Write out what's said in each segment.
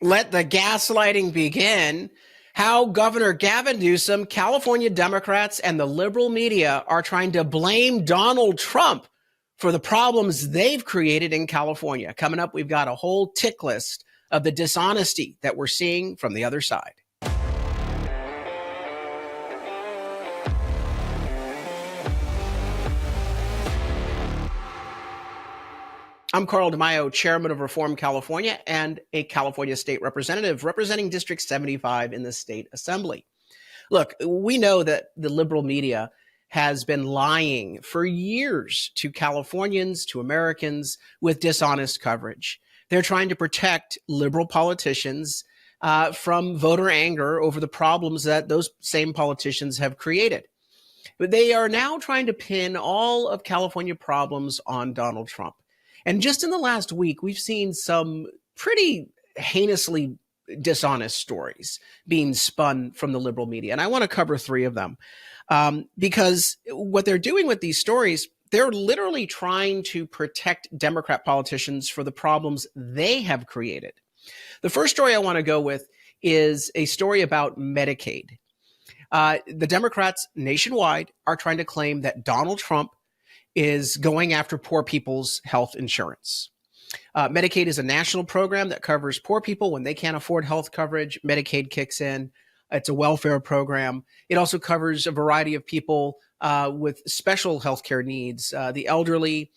Let the gaslighting begin. How Governor Gavin Newsom, California Democrats, and the liberal media are trying to blame Donald Trump for the problems they've created in California. Coming up, we've got a whole tick list of the dishonesty that we're seeing from the other side. I'm Carl DeMaio, chairman of Reform California and a California state representative representing District 75 in the state assembly. Look, we know that the liberal media has been lying for years to Californians, to Americans with dishonest coverage. They're trying to protect liberal politicians from voter anger over the problems that those same politicians have created. But they are now trying to pin all of California problems on Donald Trump. And just in the last week, we've seen some pretty heinously dishonest stories being spun from the liberal media. And I want to cover three of them because what they're doing with these stories, they're literally trying to protect Democrat politicians for the problems they have created. The first story I want to go with is a story about Medicaid. The Democrats nationwide are trying to claim that Donald Trump is going after poor people's health insurance. Medicaid is a national program that covers poor people when they can't afford health coverage. Medicaid kicks in. It's a welfare program. It also covers a variety of people with special healthcare needs, the elderly,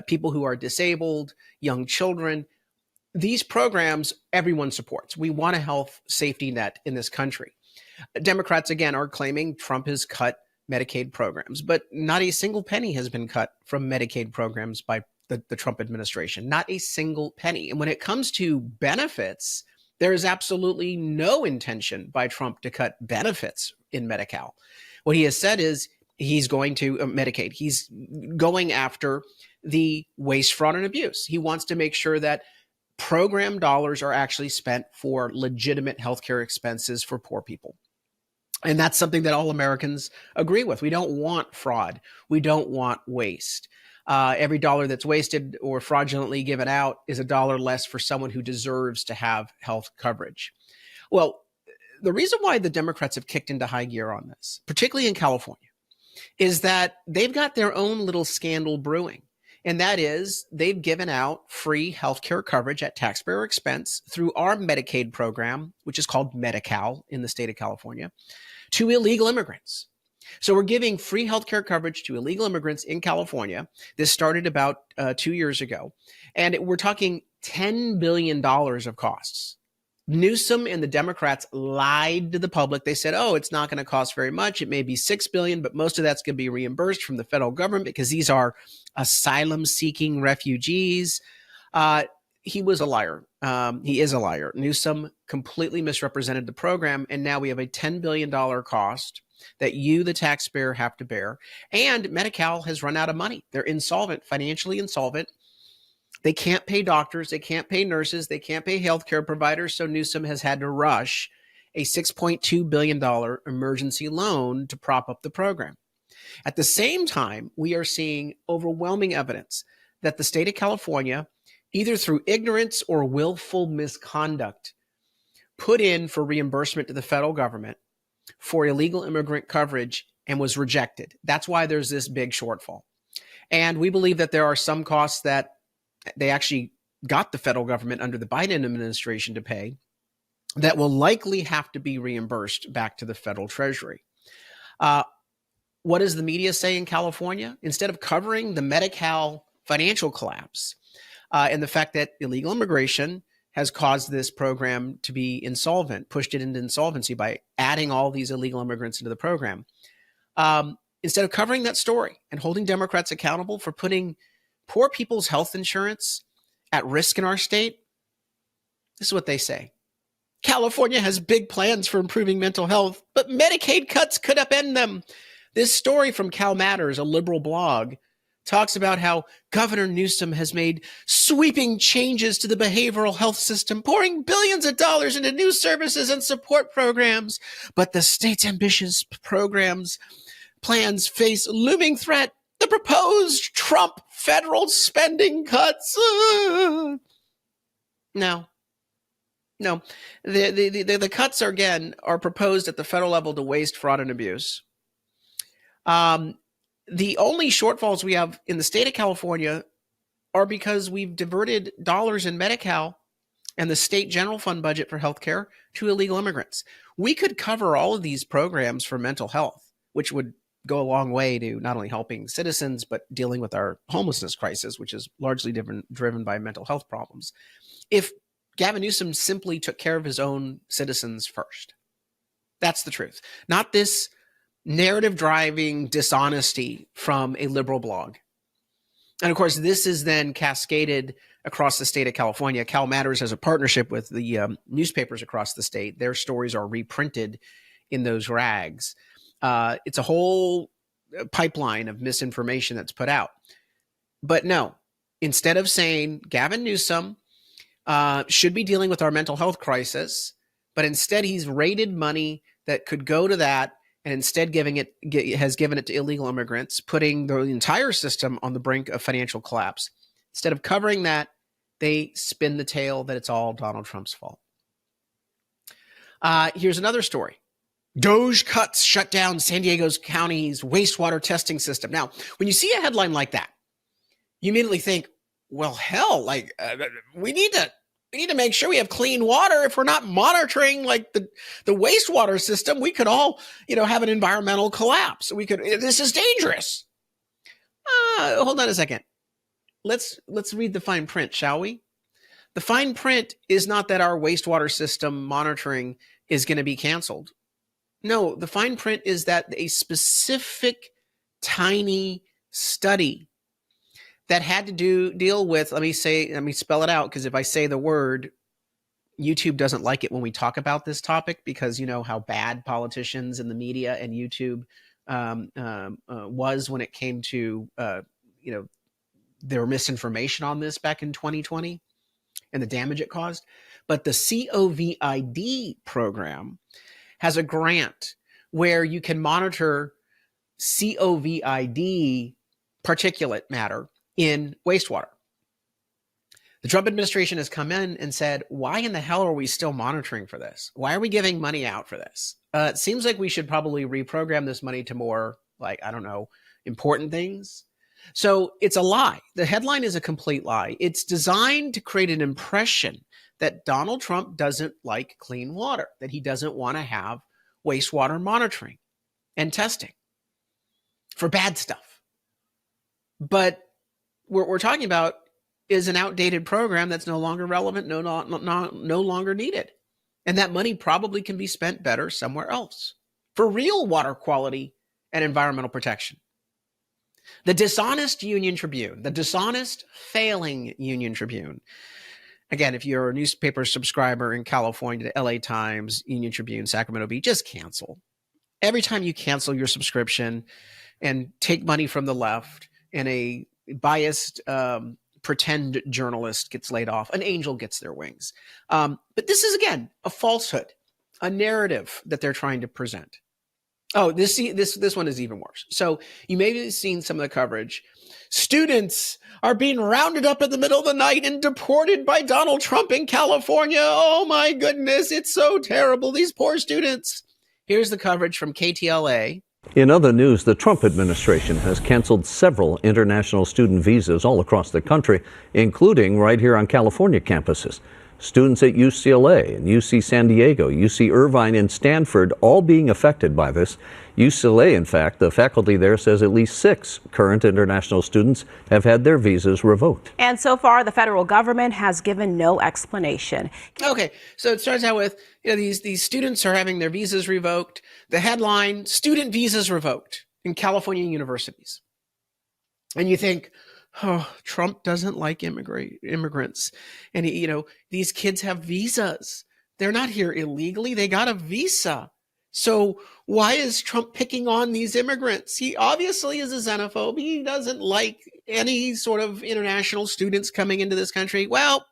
people who are disabled, young children. These programs, everyone supports. We want a health safety net in this country. Democrats, again, are claiming Trump has cut Medicaid programs, but not a single penny has been cut from Medicaid programs by the Trump administration, not a single penny. And when it comes to benefits, there is absolutely no intention by Trump to cut benefits in Medi-Cal. What he has said is he's going to Medicaid. He's going after the waste, fraud, and abuse. He wants to make sure that program dollars are actually spent for legitimate healthcare expenses for poor people. And that's something that all Americans agree with. We don't want fraud. We don't want waste. Every dollar that's wasted or fraudulently given out is a dollar less for someone who deserves to have health coverage. Well, the reason why the Democrats have kicked into high gear on this, particularly in California, is that they've got their own little scandal brewing. And that is they've given out free healthcare coverage at taxpayer expense through our Medicaid program, which is called Medi-Cal in the state of California, to illegal immigrants. So we're giving free healthcare coverage to illegal immigrants in California. This started about 2 years ago. And we're talking $10 billion of costs. Newsom and the Democrats lied to the public. They said, oh, it's not going to cost very much. It may be $6 billion, but most of that's going to be reimbursed from the federal government because these are asylum-seeking refugees. He was a liar. He is a liar. Newsom completely misrepresented the program, and now we have a $10 billion cost that you, the taxpayer, have to bear. And Medi-Cal has run out of money. They're insolvent, financially insolvent. They can't pay doctors. They can't pay nurses. They can't pay healthcare providers. So Newsom has had to rush a $6.2 billion emergency loan to prop up the program. At the same time, we are seeing overwhelming evidence that the state of California, either through ignorance or willful misconduct, put in for reimbursement to the federal government for illegal immigrant coverage and was rejected. That's why there's this big shortfall. And we believe that there are some costs that they actually got the federal government under the Biden administration to pay that will likely have to be reimbursed back to the federal treasury. What does the media say in California? Instead of covering the Medi-Cal financial collapse and the fact that illegal immigration has caused this program to be insolvent, pushed it into insolvency by adding all these illegal immigrants into the program, instead of covering that story and holding Democrats accountable for putting poor people's health insurance at risk in our state, this is what they say. California has big plans for improving mental health, but Medicaid cuts could upend them. This story from Cal Matters, a liberal blog, talks about how Governor Newsom has made sweeping changes to the behavioral health system, pouring billions of dollars into new services and support programs. But the state's ambitious plans face looming threat: the proposed Trump federal spending cuts. Now, No, the cuts are proposed at the federal level to waste, fraud, and abuse. The only shortfalls we have in the state of California are because we've diverted dollars in Medi-Cal and the state general fund budget for healthcare to illegal immigrants. We could cover all of these programs for mental health, which would go a long way to not only helping citizens, but dealing with our homelessness crisis, which is largely driven by mental health problems, if Gavin Newsom simply took care of his own citizens first. That's the truth. Not this narrative driving dishonesty from a liberal blog. And of course, this is then cascaded across the state of California. Cal Matters has a partnership with the newspapers across the state. Their stories are reprinted in those rags. It's a whole pipeline of misinformation that's put out. But no, instead of saying Gavin Newsom should be dealing with our mental health crisis, but instead he's raided money that could go to that, and instead has given it to illegal immigrants, putting the entire system on the brink of financial collapse. Instead of covering that, they spin the tale that it's all Donald Trump's fault. Here's another story. Doge cuts shut down San Diego County's wastewater testing system. Now, when you see a headline like that, you immediately think, well, hell, we need to make sure we have clean water. If we're not monitoring like the wastewater system, we could all, have an environmental collapse. This is dangerous. Hold on a second. Let's read the fine print, shall we? The fine print is not that our wastewater system monitoring is going to be canceled. No, the fine print is that a specific tiny study that had to deal with, let me spell it out, because if I say the word, YouTube doesn't like it when we talk about this topic, because you know how bad politicians and the media and YouTube was when it came to, their misinformation on this back in 2020 and the damage it caused. But the COVID program has a grant where you can monitor COVID particulate matter in wastewater. The Trump administration has come in and said, why in the hell are we still monitoring for this? Why are we giving money out for this? It seems like we should probably reprogram this money to more, important things. So it's a lie. The headline is a complete lie. It's designed to create an impression that Donald Trump doesn't like clean water, that he doesn't want to have wastewater monitoring and testing for bad stuff. But what we're talking about is an outdated program that's no longer relevant, no longer needed. And that money probably can be spent better somewhere else for real water quality and environmental protection. The dishonest Union Tribune, the dishonest, failing Union Tribune. Again, if you're a newspaper subscriber in California to LA Times, Union Tribune, Sacramento Bee, just cancel. Every time you cancel your subscription and take money from the left and a biased pretend journalist gets laid off, an angel gets their wings. But this is, again, a falsehood, a narrative that they're trying to present. Oh, this one is even worse. So you may have seen some of the coverage. Students are being rounded up in the middle of the night and deported by Donald Trump in California. Oh my goodness, it's so terrible. These poor students. Here's the coverage from KTLA. In other news, the Trump administration has canceled several international student visas all across the country, including right here on California campuses. Students at UCLA and UC San Diego, UC Irvine and Stanford all being affected by this. UCLA, in fact, the faculty there says at least 6 current international students have had their visas revoked. And so far, the federal government has given no explanation. Okay, so it starts out with, these students are having their visas revoked. The headline, student visas revoked in California universities. And you think, oh, Trump doesn't like immigrants. And, these kids have visas. They're not here illegally. They got a visa. So why is Trump picking on these immigrants? He obviously is a xenophobe. He doesn't like any sort of international students coming into this country. Well,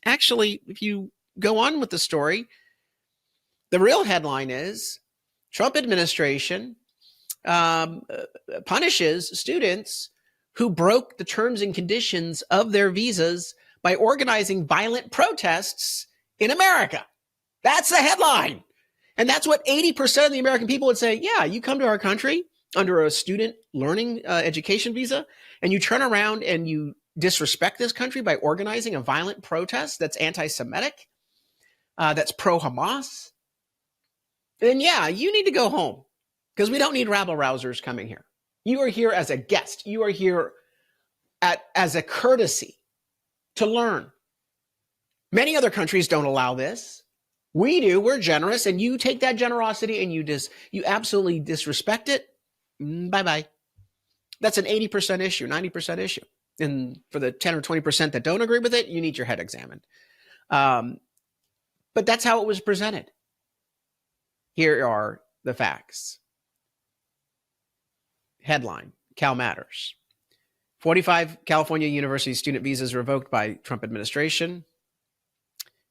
actually, if you go on with the story, the real headline is Trump administration punishes students who broke the terms and conditions of their visas by organizing violent protests in America. That's the headline. And that's what 80% of the American people would say. Yeah, you come to our country under a student learning education visa, and you turn around and you disrespect this country by organizing a violent protest that's anti-Semitic, that's pro-Hamas, then yeah, you need to go home, because we don't need rabble-rousers coming here. You are here as a guest. You are here as a courtesy to learn. Many other countries don't allow this. We do. We're generous, and you take that generosity and you absolutely disrespect it. Bye-bye. That's an 80% issue, 90% issue. And for the 10 or 20% that don't agree with it, you need your head examined. But that's how it was presented. Here are the facts. Headline, Cal Matters. 45 California university student visas revoked by Trump administration.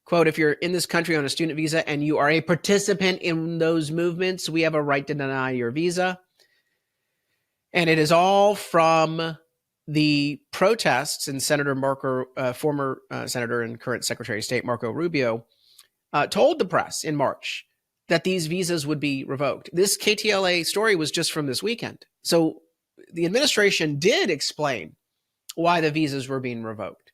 Quote, if you're in this country on a student visa and you are a participant in those movements, we have a right to deny your visa. And it is all from the protests, and Senator former Senator and current Secretary of State Marco Rubio told the press in March that these visas would be revoked. This KTLA story was just from this weekend. So the administration did explain why the visas were being revoked.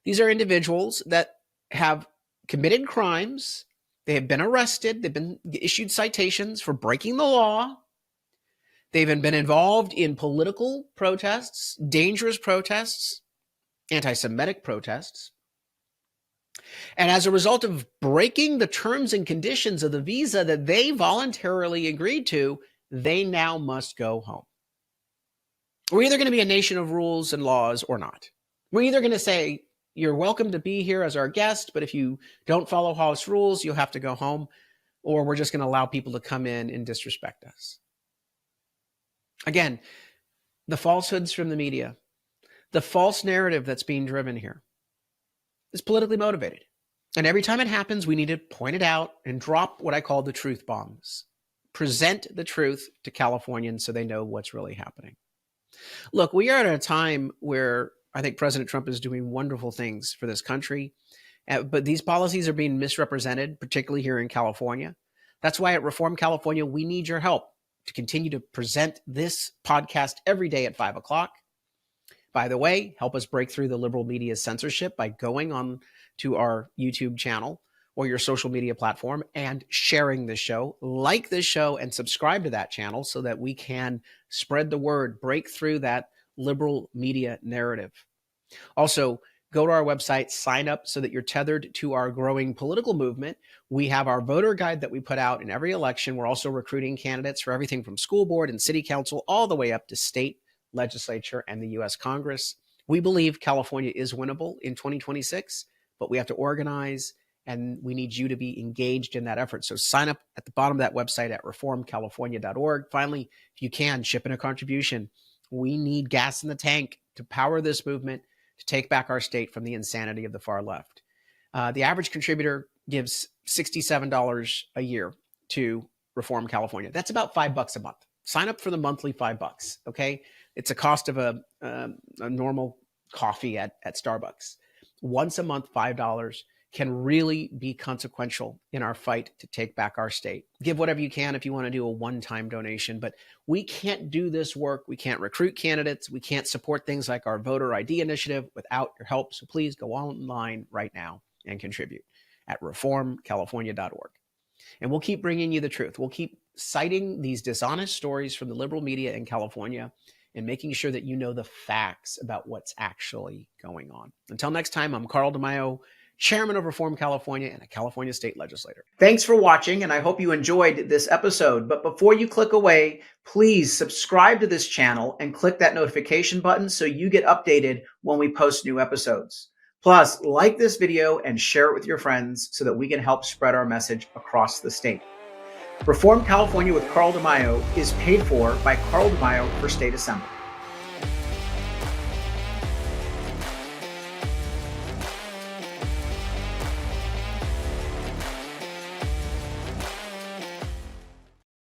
These are individuals that have committed crimes. They have been arrested. They've been issued citations for breaking the law. They've been involved in political protests, dangerous protests, anti-Semitic protests. And as a result of breaking the terms and conditions of the visa that they voluntarily agreed to, they now must go home. We're either going to be a nation of rules and laws or not. We're either going to say, you're welcome to be here as our guest, but if you don't follow house rules, you'll have to go home, or we're just going to allow people to come in and disrespect us. Again, the falsehoods from the media, the false narrative that's being driven here is politically motivated. And every time it happens, we need to point it out and drop what I call the truth bombs. Present the truth to Californians so they know what's really happening. Look, we are at a time where I think President Trump is doing wonderful things for this country, but these policies are being misrepresented, particularly here in California. That's why at Reform California, we need your help to continue to present this podcast every day at 5 o'clock. By the way, help us break through the liberal media censorship by going on to our YouTube channel or your social media platform and sharing this show. Like this show and subscribe to that channel so that we can spread the word, break through that liberal media narrative. Also, go to our website, sign up so that you're tethered to our growing political movement. We have our voter guide that we put out in every election. We're also recruiting candidates for everything from school board and city council all the way up to state legislature and the U.S. Congress. We believe California is winnable in 2026, but we have to organize, and we need you to be engaged in that effort. So sign up at the bottom of that website at reformcalifornia.org. Finally, if you can, chip in a contribution. We need gas in the tank to power this movement, to take back our state from the insanity of the far left. The average contributor gives $67 a year to Reform California. That's about $5 a month. Sign up for the monthly $5, okay? It's a cost of a normal coffee at Starbucks. Once a month, $5 can really be consequential in our fight to take back our state. Give whatever you can if you want to do a one-time donation, but we can't do this work. We can't recruit candidates. We can't support things like our voter ID initiative without your help. So please go online right now and contribute at reformcalifornia.org. And we'll keep bringing you the truth. We'll keep citing these dishonest stories from the liberal media in California and making sure that you know the facts about what's actually going on. Until next time, I'm Carl DeMaio, Chairman of Reform California and a California state legislator. Thanks for watching, and I hope you enjoyed this episode. But before you click away, please subscribe to this channel and click that notification button so you get updated when we post new episodes. Plus, like this video and share it with your friends so that we can help spread our message across the state. Reform California with Carl DeMaio is paid for by Carl DeMaio for State Assembly.